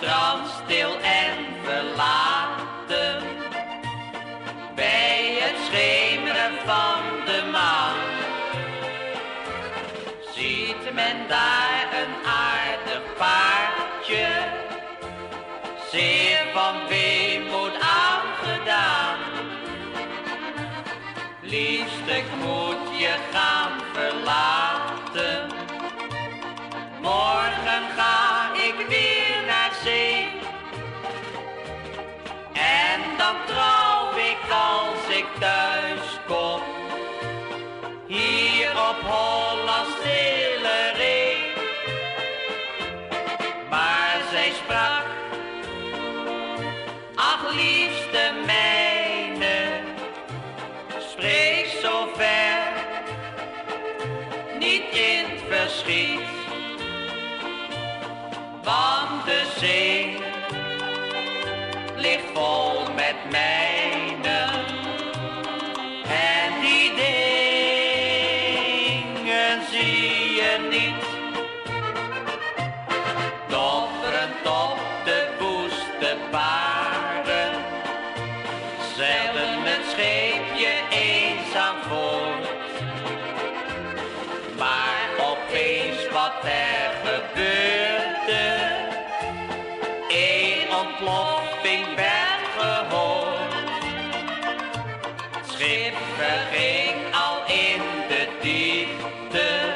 strand stil en verlaten, bij het schemeren van de maan, ziet men daar een aardig paardje, zeer van weemoed aangedaan. Liefste, ik moet je gaan verlaten, morgen ga ik weer naar zee. En dan trouw ik als ik thuis kom, hier op Hollands stille ree. Maar zij sprak, ach liefste mijne, spreek zo ver, niet in het verschiet. Want de zee ligt vol met mijnen en die dingen zie je niet. Dofferend op de woeste baren zeilde het scheepje eenzaam voort. Maar opeens wat er gebeurde, een ontploffing werd gehoord. Het schip verging al in de diepte,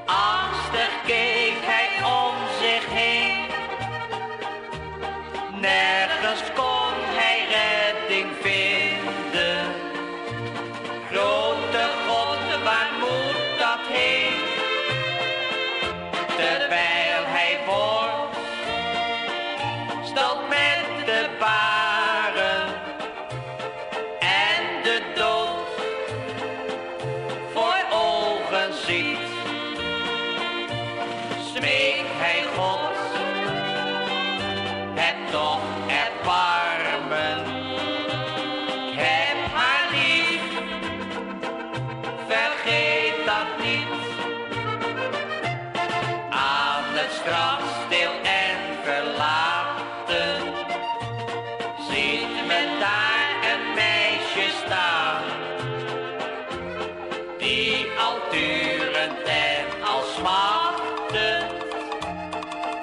angstig keek hij om zich heen. Nergens kon hij redding vinden. Grote God, waar moet dat heen? Terwijl hij worstelt met de baren en de dood voor ogen ziet, smeekt hij God, heb toch erbarmen. Ik heb haar lief, vergeet dat niet. Aan het strand stil en verlaten, ziet men daar een meisje staan, die al durend en al smachtend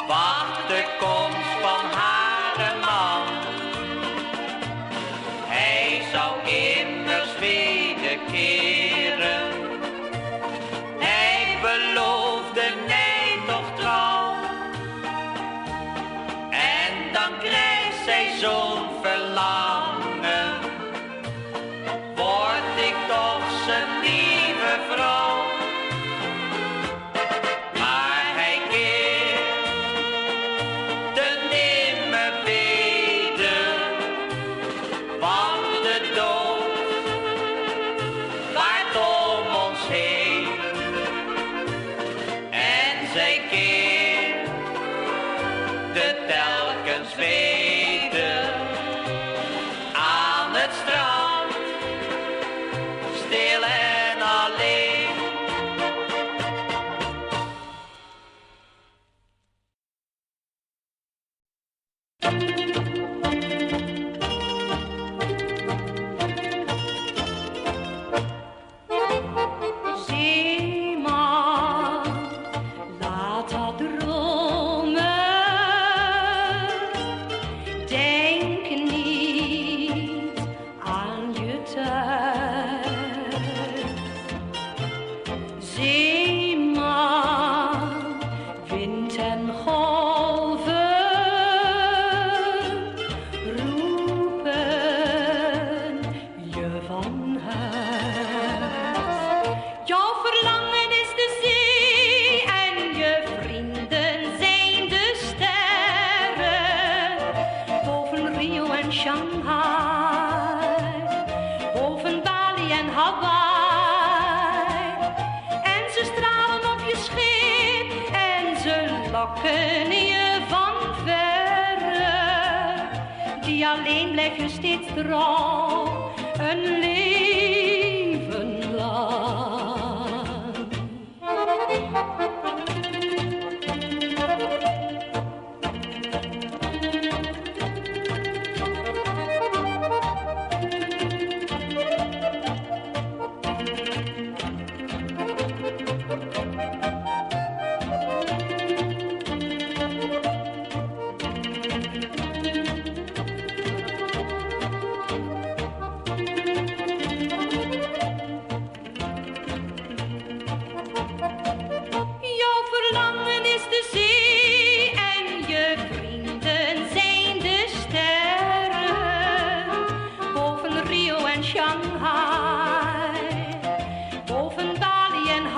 wacht de komst van haar man. Hij zou immers wederkeren, hij beloofde mij toch trouw. En dan krijgt zij zo'n verlangen, word ik toch zijn lieve vrouw. Maar hij keerde nimmer weder, want de dood waart om ons heen. En zij keerde telkens weder aan het strand, stil en alleen. Zeeman, laat dat dromen, denk niet aan je thuis. Zeeman, wind en golven roepen je van huis. Jouw verlangen is de zee en je vrienden zijn de sterren. Boven Rio en Shanghai, boven Bali en Hawaii. En ze stralen op je schip en ze lokken je van verre. Die alleen blijf je steeds trouw, een leven lang.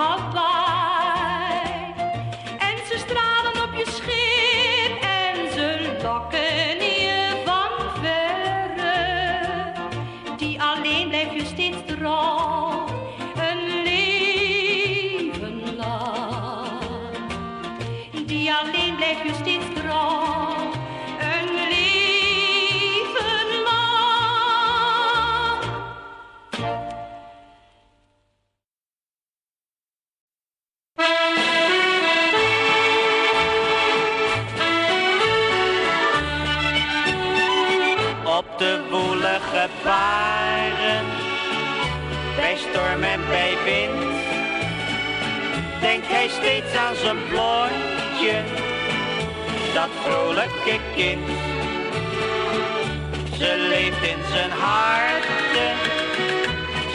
Hawaii. En ze stralen op je schip en ze lokken je van verre. Die alleen blijft je steeds trouw, een leven lang. Die alleen blijft je steeds trouw, een leven lang. Op de woelige baren, bij storm en bij wind, denkt hij steeds aan zijn blondje, dat vrolijke kind. Ze leeft in zijn harten,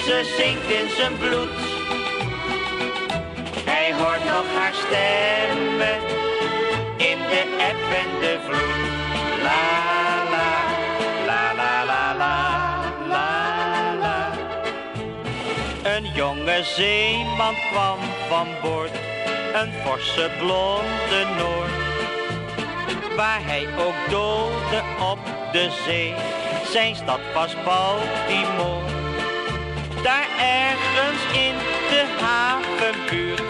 ze zingt in zijn bloed. Hij hoort nog haar stemmen in de eb en de vloed. La la, la la la la, la la. Een jonge zeeman kwam van boord, een forse blonde Noor. Waar hij ook doolde op de zee, zijn stad was Baltimore. Daar ergens in de havenbuurt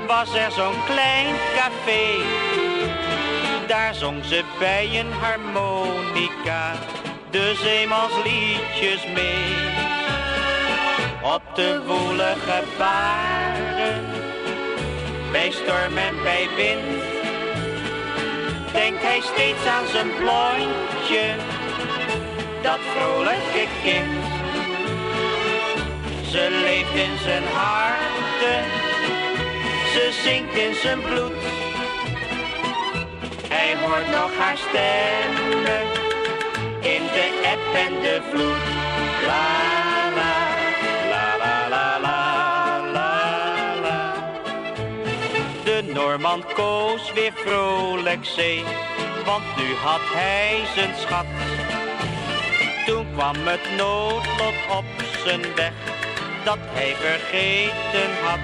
was er zo'n klein café. Daar zong ze bij een harmonica de zeemansliedjes mee. Op de woelige baren, bij storm en bij wind, denkt hij steeds aan zijn blondje, dat vrolijke kind. Ze leeft in zijn harten, ze zingt in zijn bloed. Hij hoort nog haar stemmen in de eb en de vloed. La la, la la la la, la la. De Noorman koos weer vrolijk zee, want nu had hij zijn schat. Toen kwam het noodlot op zijn weg, dat hij vergeten had.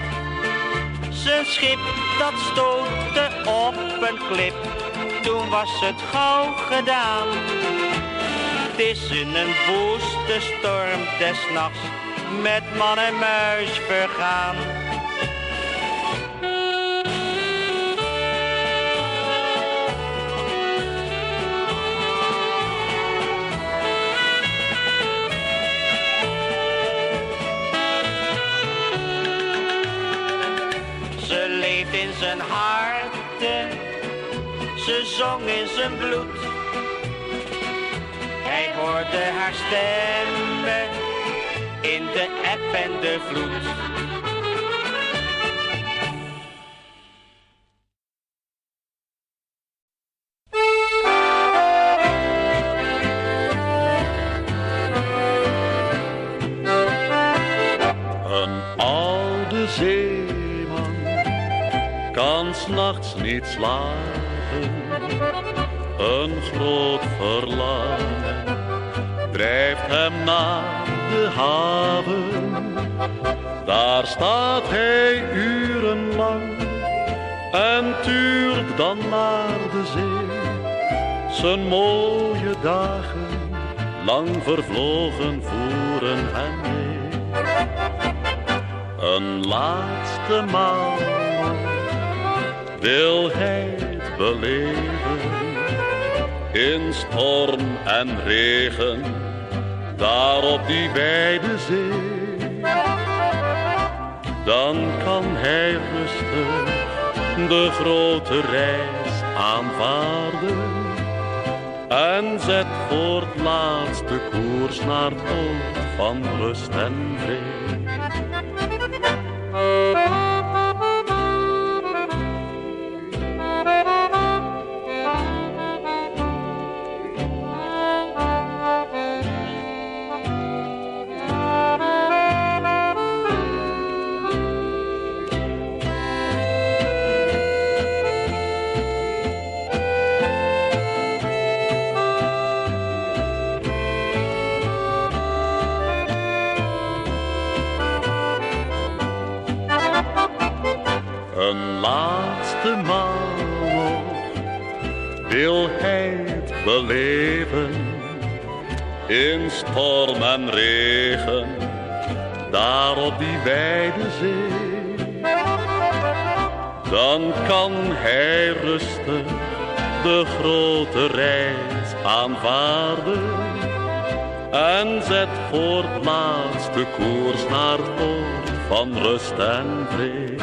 Zijn schip dat stootte op een klip, toen was het gauw gedaan. Het is in een woeste storm des nachts met man en muis vergaan. Ze leeft in zijn harten, ze zong in zijn bloed. Hij hoorde haar stemmen in de eb en de vloed. Een oude zeeman kan 's nachts niet slapen. Een groot verlangen drijft hem naar de haven. Daar staat hij urenlang en tuurt dan naar de zee. Zijn mooie dagen, lang vervlogen, voeren hem mee. Een laatste maal wil hij het beleven. In storm en regen, daar op die wijde zee. Dan kan hij rustig de grote reis aanvaarden. En zet voor het laatste koers naar het oog van rust en vrede. een laatste maal nog wil hij het beleven. In storm en regen, daar op die wijde zee. Dan kan hij rustig de grote reis aanvaarden en zet voor het laatste koers naar het oord van rust en vrede.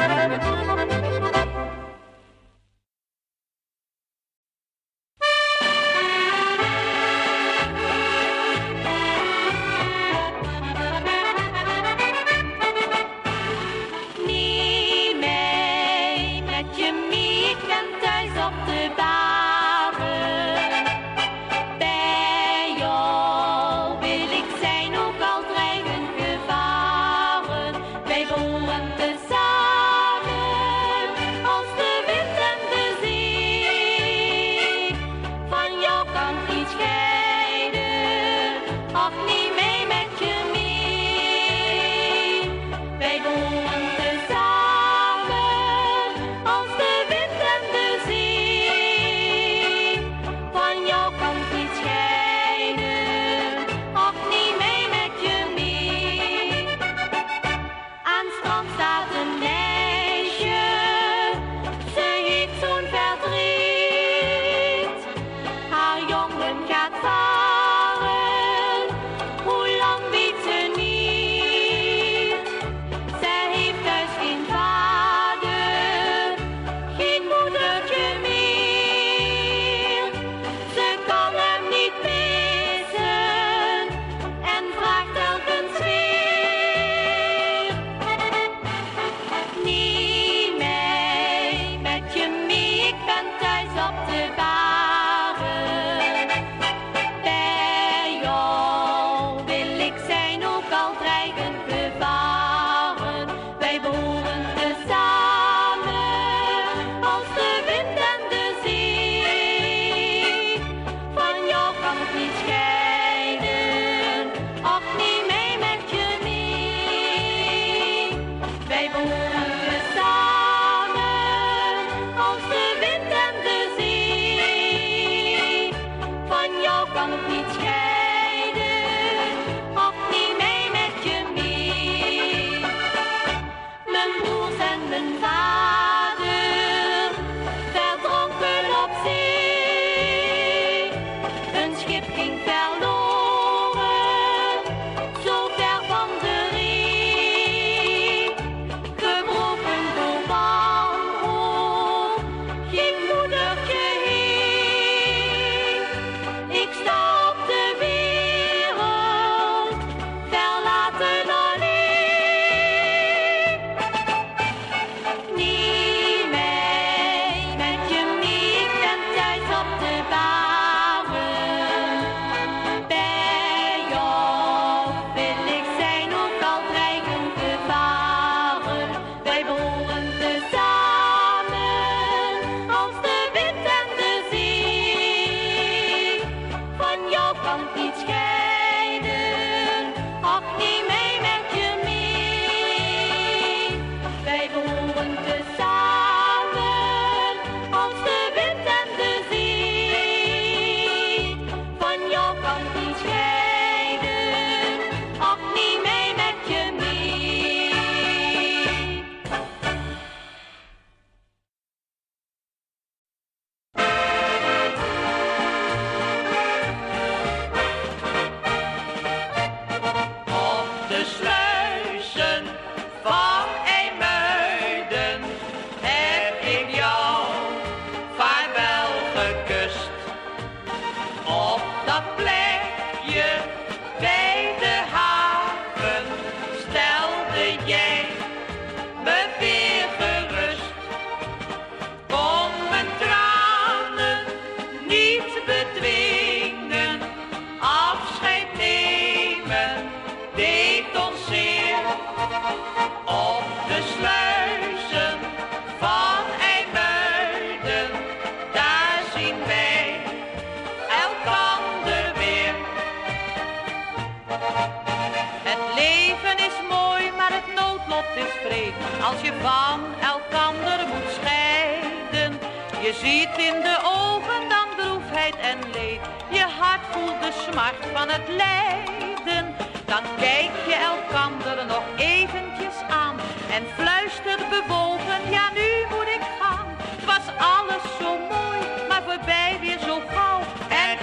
God is vreed als je van elkander moet scheiden. Je ziet in de ogen dan droefheid en leed. Je hart voelt de smart van het lijden. Dan kijk je elkander nog eventjes aan en fluistert bewogen, ja nu moet ik gaan. Het was alles zo mooi, maar voorbij weer zo gauw. En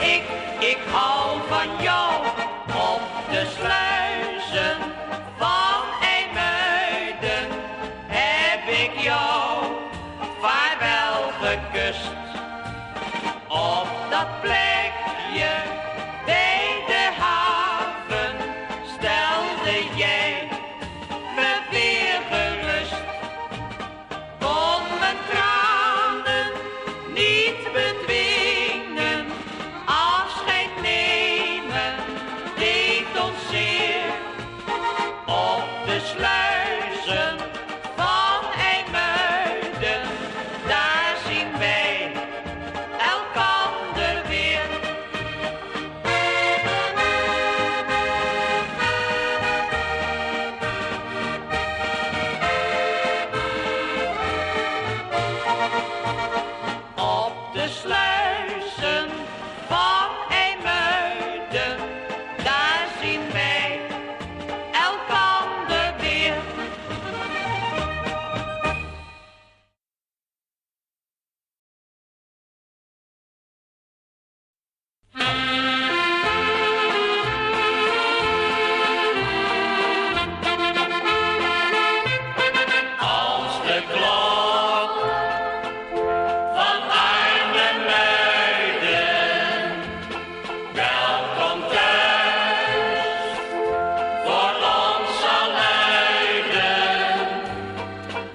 ik hou van jou op de sluizen van IJmuiden. Heb ik jou vaarwel gekust op dat plekje bij de haven. Stelde jij me weer gerust, kon mijn tranen niet bedwingen. Afscheid nemen deed ons zeer op de sluizen van IJmuiden. Daar zien wij elkander weer. Op de sluizen van IJmuiden, daar zien wij elkander weer. Als de klok van IJmuiden welkom thuis voor ons zal luiden,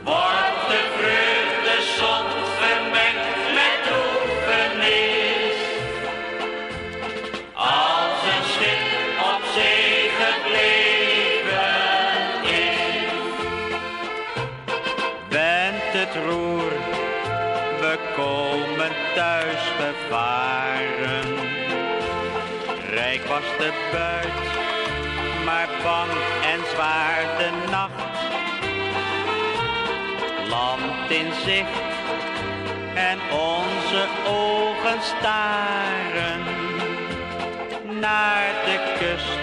wordt de vreugde soms vermengd met droefenis. Als een schip op zee gebleven is, Wend het roer, we komen thuis gevaren. Rijk was de buit, maar bang en zwaar de nacht. Land in zicht en onze ogen staren naar de kust,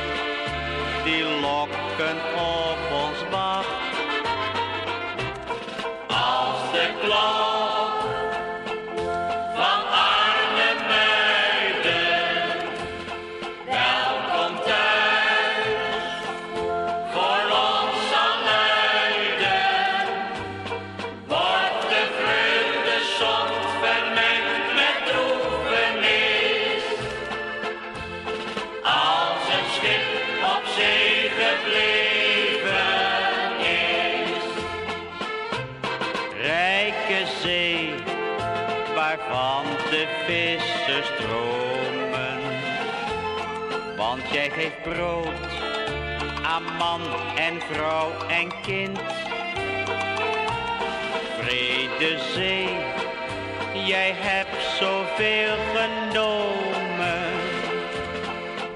die lokken op ons wacht. als de klok van Arnhem-Muiden welkom thuis voor ons zal luiden, wordt de vreugde soms vermengd met droefenis. Als een schip op zee gebleven is. Rijke zee, waarvan de vissen stromen. Want jij geeft brood aan man en vrouw en kind. Vrede zee, jij hebt zoveel genomen.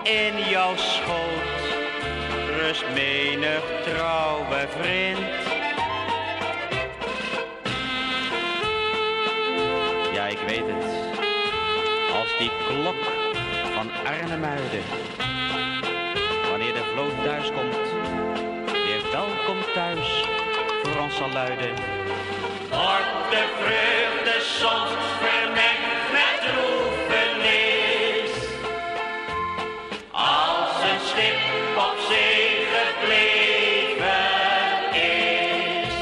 In jouw schoot rust menig trouwe vriend. Ja, ik weet het. Als die klok van Arnhem-Muiden, wanneer de vloot thuis komt, weer welkom thuis voor ons zal luiden. Wordt de vreugde soms vermengd met droefenis. Als een schip op zee gebleven is.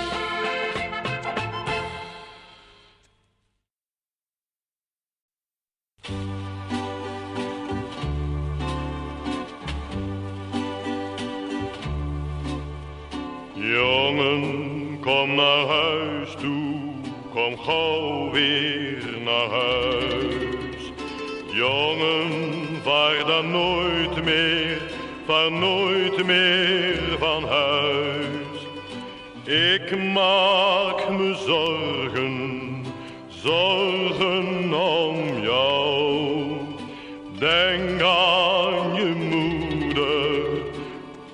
Jongen, kom naar huis toe, kom gauw weer naar huis. Jongen, vaar dan nooit meer van huis. Ik maak me zorgen, zorgen om jou. Denk aan je moeder,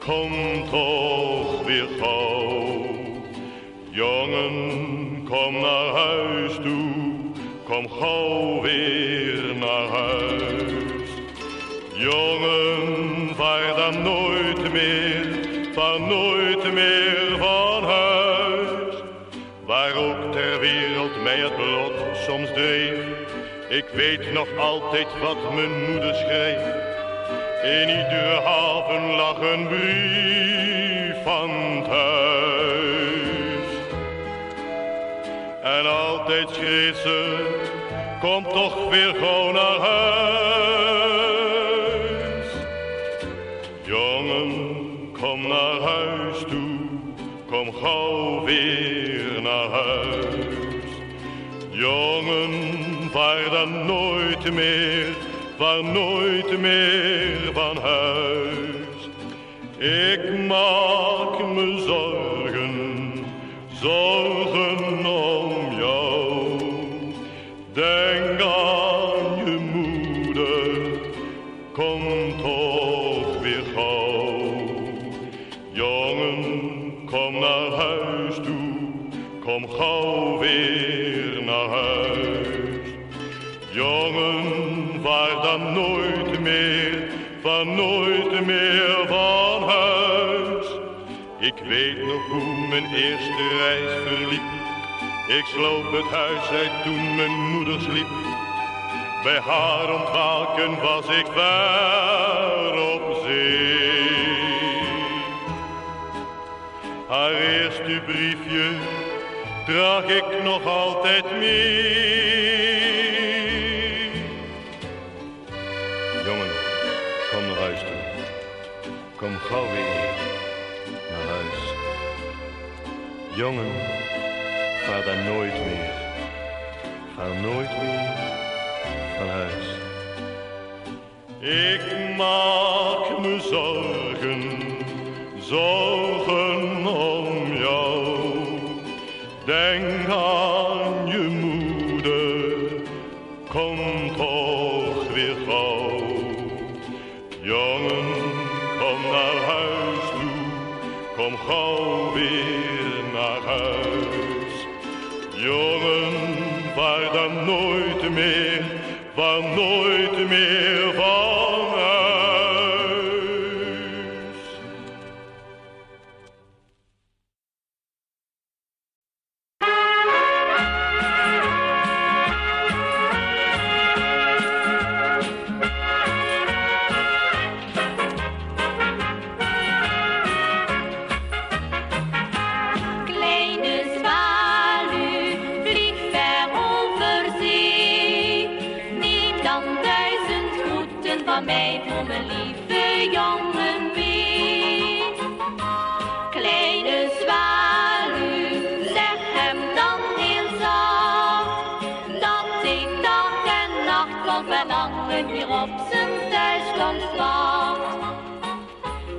kom toch weer gauw. Jongen, kom naar huis toe, kom gauw weer naar huis. Jongen, vaar dan nooit meer, vaar nooit meer van huis. Waar ook ter wereld mij het lot soms dreef, ik weet nog altijd wat mijn moeder schreef. In iedere haven lag een brief van thuis. En altijd schreef ze, kom toch weer gauw naar huis. Jongen, kom naar huis toe, kom gauw weer naar huis. Jongen, vaar dan nooit meer, vaar nooit meer van huis. Ik maak me zorgen, zorgen om jou. Denk aan je moeder, kom toch weer gauw. Jongen, kom naar huis toe, kom gauw weer naar huis. Jongen, vaar dan nooit meer, vaar nooit meer van huis. Ik weet nog hoe mijn eerste reis verliep. Ik sloop het huis uit toen mijn moeder sliep. Bij haar ontwaken was ik ver op zee. Haar eerste briefje draag ik nog altijd mee. Jongen, kom naar huis toe. Kom gauw weer naar huis. Jongen, ga daar nooit meer. Ga nooit meer van huis. Ik maak me zorgen, zorgen om jou. Denk aan je moeder, kom toch weer gauw. Jongen, kom naar huis toe, kom gauw weer naar huis. Jongen, vaar dan nooit meer, vaar nooit meer van huis. Weer op zijn thuiskomst wacht.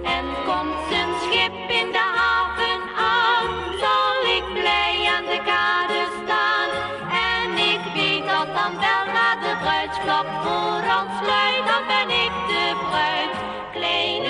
En komt zijn schip in de haven aan, zal ik blij aan de kade staan. En ik weet dat dan wel na de bruidsklap voor ons luidt, dan ben ik de bruid. Kleine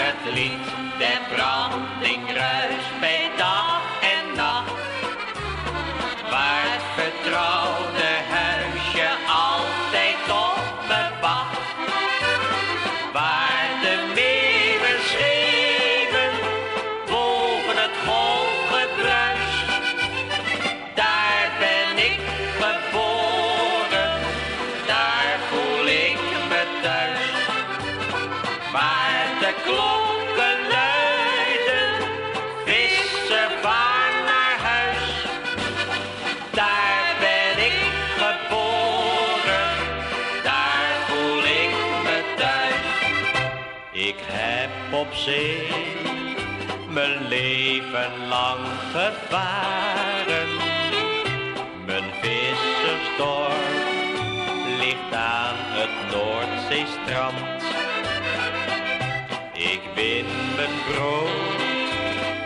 het lied der branding ruist bij dag en nacht. Waar het vertrouwde huisje altijd op me wacht. Waar de meeuwen schreeuwen boven het golfgebruis. Daar ben ik geboren, daar voel ik me thuis. Waar de klokken luiden, vissen varen naar huis. Daar ben ik geboren, daar voel ik me thuis. Ik heb op zee mijn leven lang gevaren. Mijn vissersdorp ligt aan het Noordzeestrand. Ik win mijn brood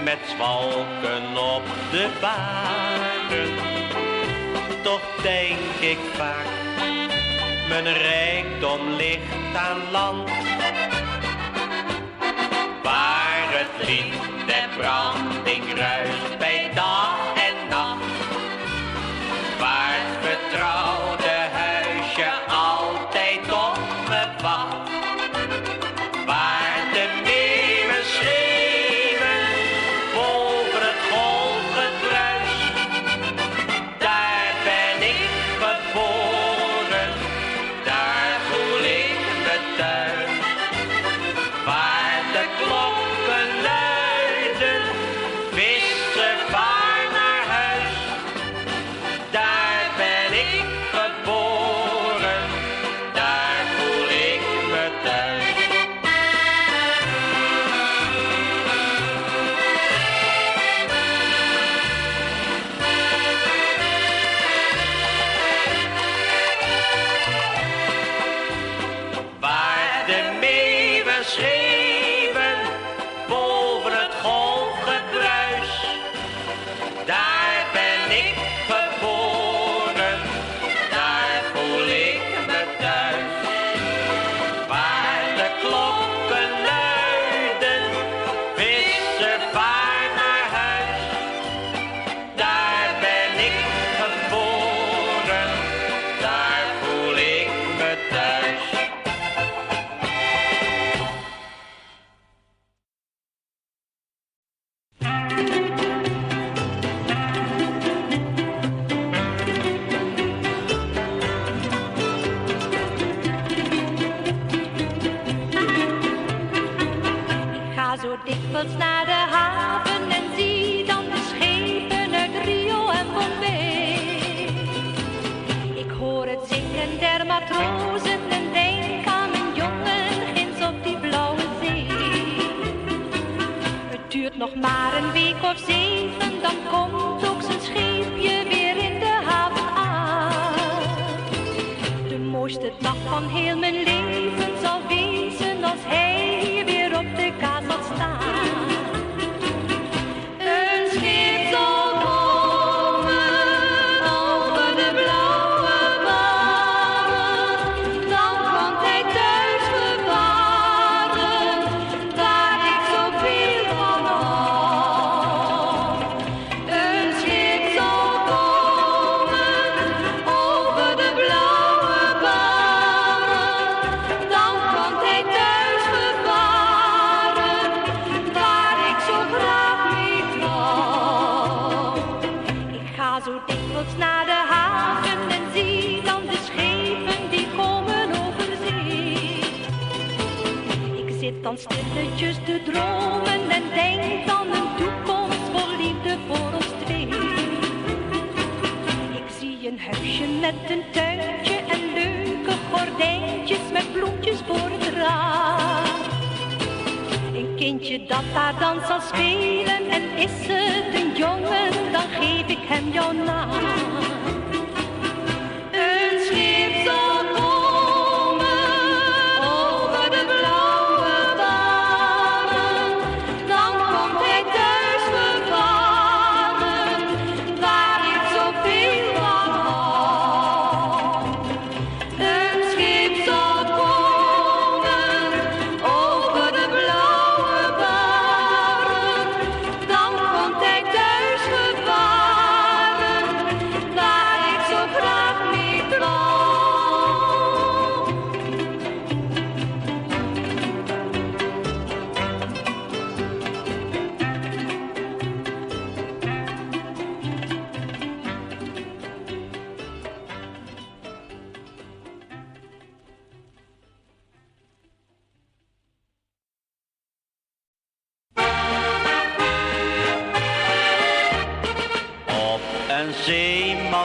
met zwalken op de baren. Toch denk ik vaak, mijn rijkdom ligt aan land. Waar het lied der branding ruist bij dag en nacht. Waar het vertrouwde huisje altijd op me wacht. Waar de meeuwen schreeuwen boven het golfgedruis. Daar ben ik geboren, daar voel ik me thuis. Waar de klokken luiden, vissen varen naar huis. Daar ben ik geboren, daar voel ik me thuis. Waar de meeuwen schreeuwen boven het golfgebruis. Daar ben ik geboren, daar voel ik me thuis. Waar de klokken luiden, vissen varen naar huis. Daar ben ik geboren, daar voel ik me thuis. Ga zo dikwijls naar de haven en zie dan de schepen uit Rio en Bombay. Ik hoor het zingen der matrozen en denk aan een jongen ginds op die blauwe zee. Het duurt nog maar een week of 7, dan komt ook zijn scheepje weer in de haven aan. De mooiste dag van heel mijn leven zal wezen als hij weer op de kaas zal staan. Een schip zal komen over de blauwe baren, dan komt hij thuis gevaren, waar ik zoveel van hou. Een schip zal komen over de blauwe baren, dan komt hij thuis gevaren, waar ik zo graag mee trouw. Ik ga zo dikwijls naar de haven en zie dan de schepen die komen over zee. Ik zit dan stilletjes te dromen en denk aan een toekomst vol liefde voor ons twee. Ik zie een huisje met een tuintje en leuke gordijntjes met bloempjes voor het raam. Een kindje dat daar dan zal spelen en is het een jongen, dan geef ik hem jouw naam. Een schip zal komen over de blauwe baren, dan komt hij thuis gevaren, waar ik zoveel van hou. Een schip zal komen over de blauwe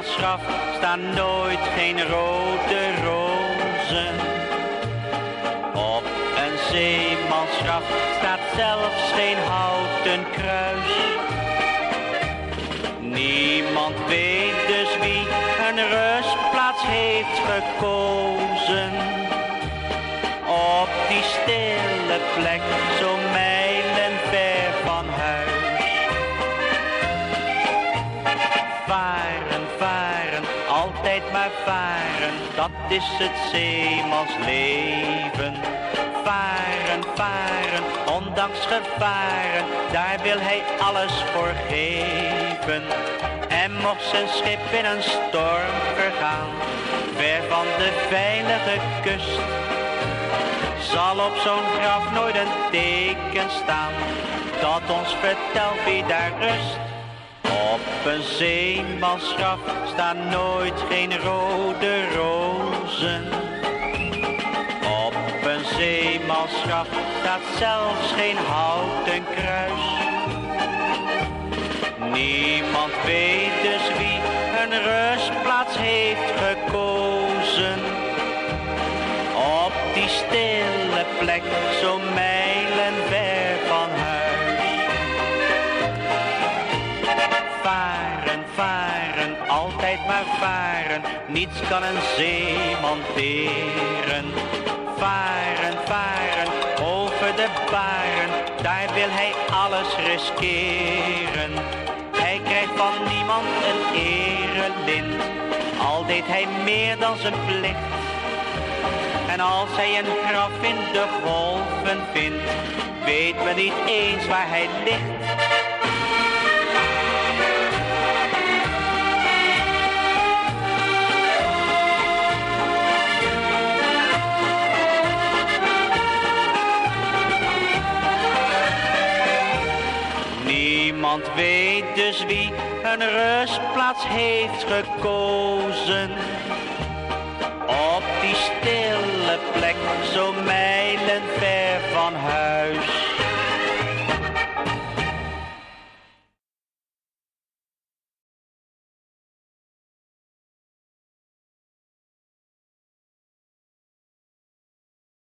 zeemansgraf staan nooit geen rode rozen. Op een zeemansgraf staat zelfs geen houten kruis. Niemand weet dus wie een rustplaats heeft gekozen. Op die stille plek, zo mijlenver van huis. Varen, varen, altijd maar varen, dat is het zeemansleven. Varen, varen, ondanks gevaren, daar wil hij alles voor geven. En mocht zijn schip in een storm vergaan, ver van de veilige kust, zal op zo'n graf nooit een teken staan, dat ons vertelt wie daar rust. Op een zeemansgraf staan nooit geen rode rozen. Op een zeemansgraf staat zelfs geen houten kruis. Niemand weet dus wie een rustplaats heeft gekozen. Op die stille plek, zo mijlenver van huis. Varen, varen, altijd maar varen, niets kan een zeeman teren. Varen, varen, over de baren, daar wil hij alles riskeren. Hij krijgt van niemand een erelint, al deed hij meer dan zijn plicht. En als hij een graf in de golven vindt, weet men niet eens waar hij ligt. Niemand weet dus wie een rustplaats heeft gekozen. Op die stille plek, zo mijlenver van huis.